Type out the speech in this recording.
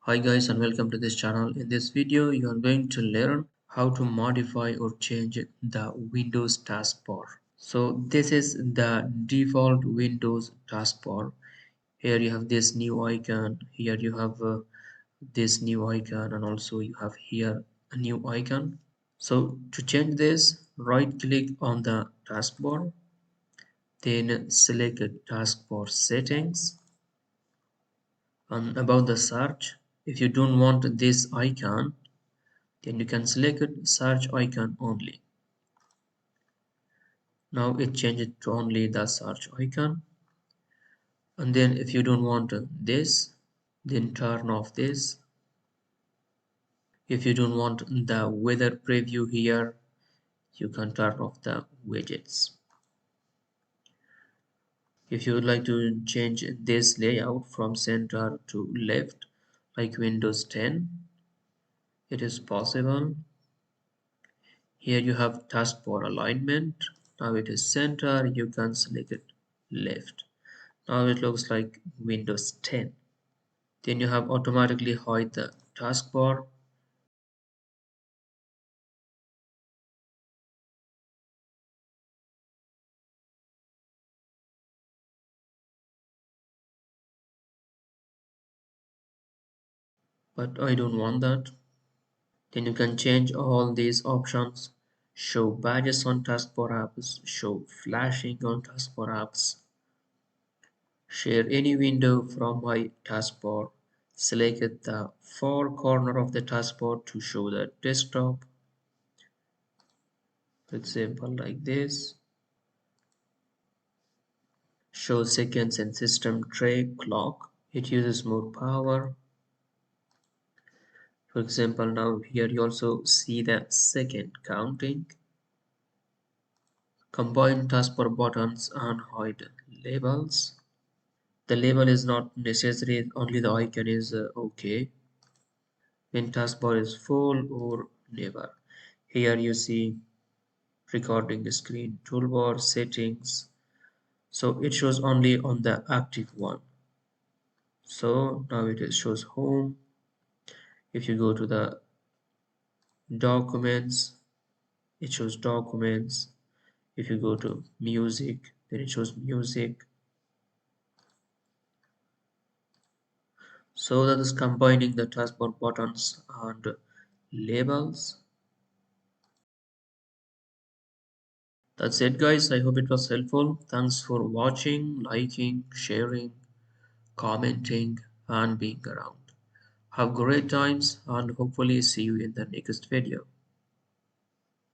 Hi guys and welcome to this channel. In this video you are going to learn how to modify or change the Windows taskbar. So this is the default Windows taskbar. Here you have this new icon, here you have this new icon, and also you have here a new icon. So to change this, right click on the taskbar, then select taskbar settings. And about the search, if you don't want this icon, then you can select search icon only. Now it changes to only the search icon. And then if you don't want this, then turn off this. If you don't want the weather preview here, you can turn off the widgets. If you would like to change this layout from center to left like Windows 10, it is possible. Here you have taskbar alignment. Now it is center, you can select it left. Now it looks like Windows 10. Then you have automatically hide the taskbar. But I don't want that. Then you can change all these options. Show badges on taskbar apps, show flashing on taskbar apps, share any window from my taskbar, select the far corner of the taskbar to show the desktop, for example like this, show seconds and system tray clock, it uses more power. For example, now here you also see the second counting. Combine taskbar buttons and hide labels. The label is not necessary, only the icon is okay. When taskbar is full or never. Here you see recording screen, toolbar, settings. So it shows only on the active one. So now it shows home. If you go to the documents, it shows documents. If you go to music, then it shows music. So that is combining the taskbar buttons and labels. That's it guys, I hope it was helpful. Thanks for watching, liking, sharing, commenting and being around. Have great times and hopefully see you in the next video.